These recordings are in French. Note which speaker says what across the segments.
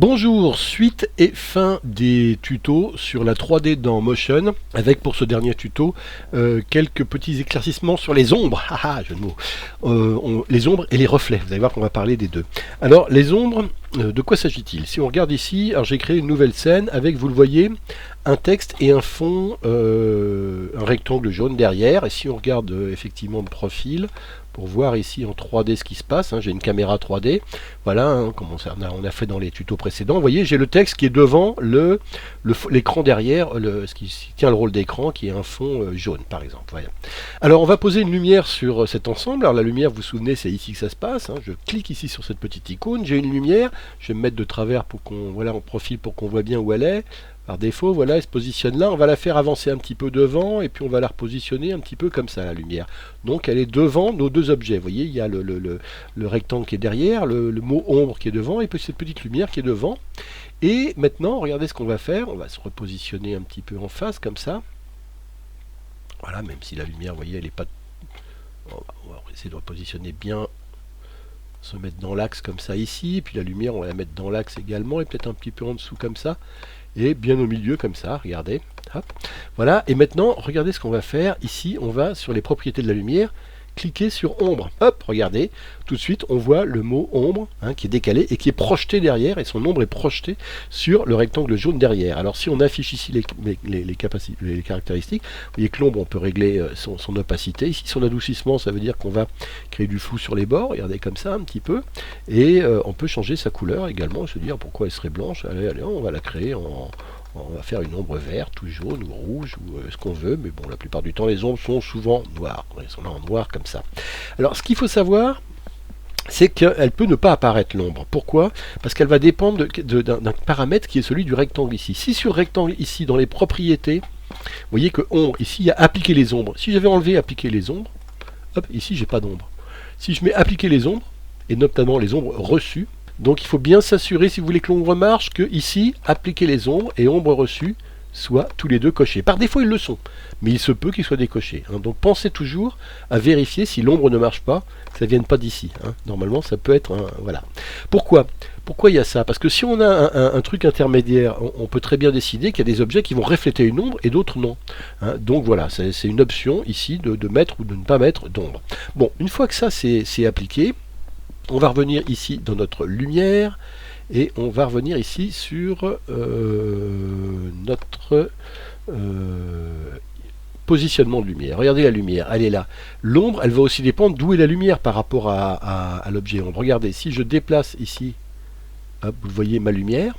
Speaker 1: Bonjour, suite et fin des tutos sur la 3D dans Motion, avec pour ce dernier tuto quelques petits éclaircissements sur les ombres, jeu de mots, les ombres et les reflets. Vous allez voir qu'on va parler des deux. Alors les ombres, de quoi s'agit-il? Si on regarde ici, alors j'ai créé une nouvelle scène avec, vous le voyez, un texte et un fond, un rectangle jaune derrière. Et si on regarde effectivement le profil, pour voir ici en 3D ce qui se passe, j'ai une caméra 3D, voilà, comme on a fait dans les tutos précédents. Vous voyez, j'ai le texte qui est devant l'écran derrière, ce qui tient le rôle d'écran, qui est un fond jaune par exemple. Voilà. Alors on va poser une lumière sur cet ensemble. Alors la lumière, vous vous souvenez, c'est ici que ça se passe. Je clique ici sur cette petite icône, j'ai une lumière, je vais me mettre de travers pour qu'on, voilà, en profil pour qu'on voit bien où elle est. Par défaut, voilà, elle se positionne là, on va la faire avancer un petit peu devant, et puis on va la repositionner un petit peu comme ça, la lumière. Donc elle est devant nos deux objets, vous voyez, il y a le rectangle qui est derrière, le mot ombre qui est devant, et puis cette petite lumière qui est devant. Et maintenant, regardez ce qu'on va faire, on va se repositionner un petit peu en face, comme ça. Voilà, même si la lumière, vous voyez, elle n'est pas... On va essayer de repositionner bien, se mettre dans l'axe comme ça ici, et puis la lumière, on va la mettre dans l'axe également, et peut-être un petit peu en dessous comme ça. Et bien au milieu comme ça, regardez, hop. Voilà, et maintenant, regardez ce qu'on va faire, ici, on va sur les propriétés de la lumière, cliquer sur ombre, hop, regardez, tout de suite, on voit le mot ombre, qui est décalé, et qui est projeté derrière, et son ombre est projetée sur le rectangle jaune derrière. Alors si on affiche ici les caractéristiques, vous voyez que l'ombre, on peut régler son opacité, ici son adoucissement, ça veut dire qu'on va créer du flou sur les bords, regardez comme ça un petit peu, et on peut changer sa couleur également, se dire pourquoi elle serait blanche, allez, on va la créer on va faire une ombre verte ou jaune ou rouge ou ce qu'on veut, mais bon, la plupart du temps les ombres sont souvent noires, elles sont là en noir comme ça. Alors ce qu'il faut savoir, c'est qu'elle peut ne pas apparaître l'ombre. Pourquoi? Parce qu'elle va dépendre d'un paramètre qui est celui du rectangle ici. Si sur rectangle ici, dans les propriétés, vous voyez que ombre, ici il y a appliquer les ombres. Si j'avais enlevé appliquer les ombres, hop, ici j'ai pas d'ombre. Si je mets appliquer les ombres, et notamment les ombres reçues, donc il faut bien s'assurer, si vous voulez que l'ombre marche, que ici, appliquer les ombres et ombres reçues soient tous les deux cochés. Par défaut, ils le sont, mais il se peut qu'ils soient décochés. Donc pensez toujours à vérifier si l'ombre ne marche pas, que ça ne vienne pas d'ici. Normalement, ça peut être voilà. Pourquoi il y a ça? Parce que si on a un truc intermédiaire, on peut très bien décider qu'il y a des objets qui vont refléter une ombre et d'autres non. Donc voilà, c'est une option ici de mettre ou de ne pas mettre d'ombre. Bon, une fois que ça c'est appliqué, on va revenir ici dans notre lumière et on va revenir ici sur notre positionnement de lumière. Regardez la lumière, elle est là. L'ombre, elle va aussi dépendre d'où est la lumière par rapport à l'objet ombre. Regardez, si je déplace ici, hop, vous voyez ma lumière,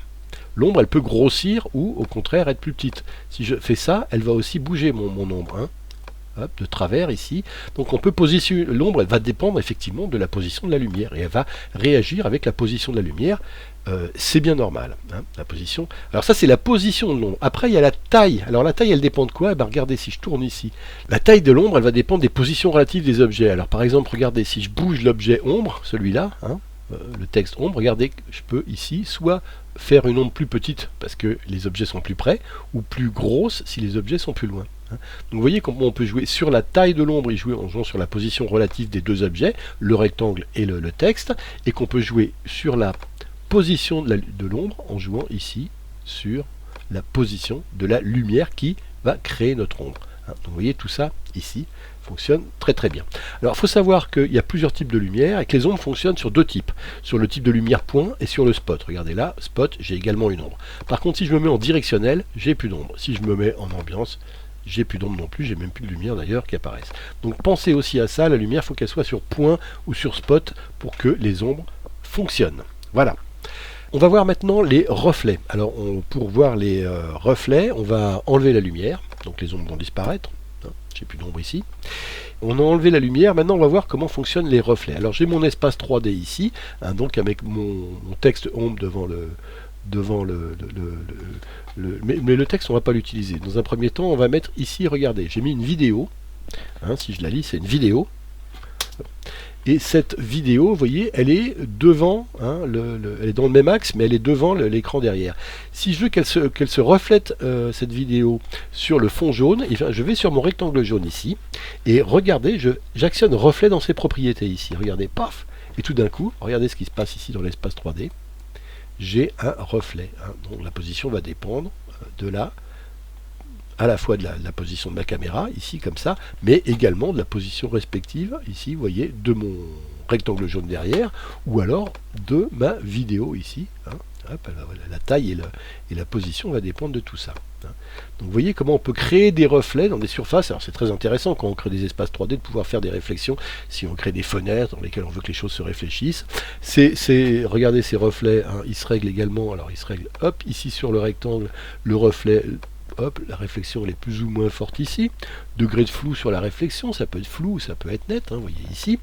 Speaker 1: l'ombre, elle peut grossir ou au contraire être plus petite. Si je fais ça, elle va aussi bouger mon ombre. Hop, de travers ici, donc on peut positionner l'ombre, elle va dépendre effectivement de la position de la lumière et elle va réagir avec la position de la lumière, c'est bien normal, la position. Alors ça c'est la position de l'ombre. Après il y a la taille. Alors la taille elle dépend de quoi? Regardez, si je tourne ici, la taille de l'ombre elle va dépendre des positions relatives des objets. Alors par exemple, regardez, si je bouge l'objet ombre, celui-là, le texte ombre, regardez, je peux ici soit faire une ombre plus petite parce que les objets sont plus près, ou plus grosse si les objets sont plus loin. Donc vous voyez comment on peut jouer sur la taille de l'ombre et jouer en jouant sur la position relative des deux objets, le rectangle et le texte, et qu'on peut jouer sur la position de l'ombre en jouant ici sur la position de la lumière qui va créer notre ombre. Donc vous voyez, tout ça ici fonctionne très très bien. Alors il faut savoir qu'il y a plusieurs types de lumière et que les ombres fonctionnent sur deux types, sur le type de lumière point et sur le spot. Regardez là, spot, j'ai également une ombre. Par contre, si je me mets en directionnel, j'ai plus d'ombre. Si je me mets en ambiance, j'ai plus d'ombre non plus, j'ai même plus de lumière d'ailleurs qui apparaissent. Donc pensez aussi à ça, la lumière, il faut qu'elle soit sur point ou sur spot pour que les ombres fonctionnent. Voilà. On va voir maintenant les reflets. Alors pour voir les reflets, on va enlever la lumière, donc les ombres vont disparaître. J'ai plus d'ombre ici. On a enlevé la lumière, maintenant on va voir comment fonctionnent les reflets. Alors j'ai mon espace 3D ici, donc avec mon texte ombre mais le texte on va pas l'utiliser. Dans un premier temps on va mettre ici, regardez, j'ai mis une vidéo, si je la lis c'est une vidéo, et cette vidéo, vous voyez, elle est devant, elle est dans le même axe, mais elle est devant l'écran derrière. Si je veux qu'elle se reflète, cette vidéo, sur le fond jaune, je vais sur mon rectangle jaune ici, et regardez, j'actionne reflet dans ses propriétés ici. Regardez, paf, et tout d'un coup, regardez ce qui se passe ici dans l'espace 3D. j'ai un reflet. Hein. Donc la position va dépendre de là, à la fois de la position de ma caméra, ici comme ça, mais également de la position respective, ici, vous voyez, de mon rectangle jaune derrière, ou alors de ma vidéo ici. Hein. Hop, voilà, la taille et la position va dépendre de tout ça. Hein. Donc vous voyez comment on peut créer des reflets dans des surfaces. Alors c'est très intéressant quand on crée des espaces 3D de pouvoir faire des réflexions, si on crée des fenêtres dans lesquelles on veut que les choses se réfléchissent. Regardez ces reflets, hein, ils se règlent également, alors ils se règlent, hop, ici sur le rectangle, le reflet, hop, la réflexion elle est plus ou moins forte ici. Degré de flou sur la réflexion, ça peut être flou, ça peut être net, hein, vous voyez ici.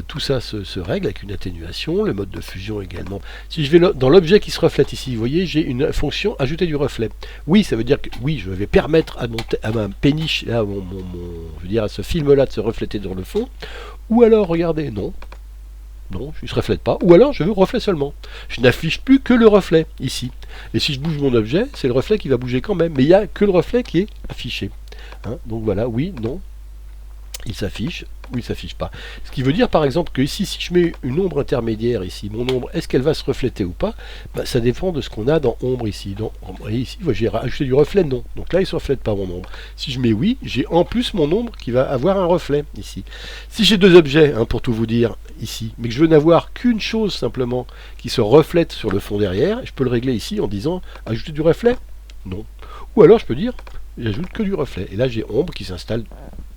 Speaker 1: Tout ça se règle avec une atténuation, le mode de fusion également. Si je vais dans l'objet qui se reflète ici, vous voyez, j'ai une fonction ajouter du reflet. Oui, ça veut dire que oui, je vais permettre à ma péniche, là, je veux dire à ce film-là de se refléter dans le fond. Ou alors, regardez, non, je ne se reflète pas. Ou alors, je veux reflet seulement. Je n'affiche plus que le reflet, ici. Et si je bouge mon objet, c'est le reflet qui va bouger quand même. Mais il n'y a que le reflet qui est affiché. Hein, donc voilà, oui, non. Il s'affiche ou il ne s'affiche pas. Ce qui veut dire par exemple que ici, si je mets une ombre intermédiaire ici, mon ombre, est-ce qu'elle va se refléter ou pas? Ça dépend de ce qu'on a dans ombre ici. Ici, j'ai rajouté du reflet, non. Donc là, il ne se reflète pas mon ombre. Si je mets oui, j'ai en plus mon ombre qui va avoir un reflet ici. Si j'ai deux objets, hein, pour tout vous dire, ici, mais que je veux n'avoir qu'une chose simplement qui se reflète sur le fond derrière, je peux le régler ici en disant ajouter du reflet? Non. Ou alors je peux dire j'ajoute que du reflet. Et là, j'ai ombre qui s'installe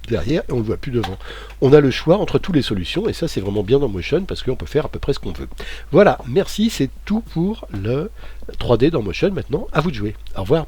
Speaker 1: derrière et on ne le voit plus devant. On a le choix entre toutes les solutions et ça c'est vraiment bien dans Motion parce qu'on peut faire à peu près ce qu'on veut. Voilà, merci, c'est tout pour le 3D dans Motion. Maintenant, à vous de jouer. Au revoir.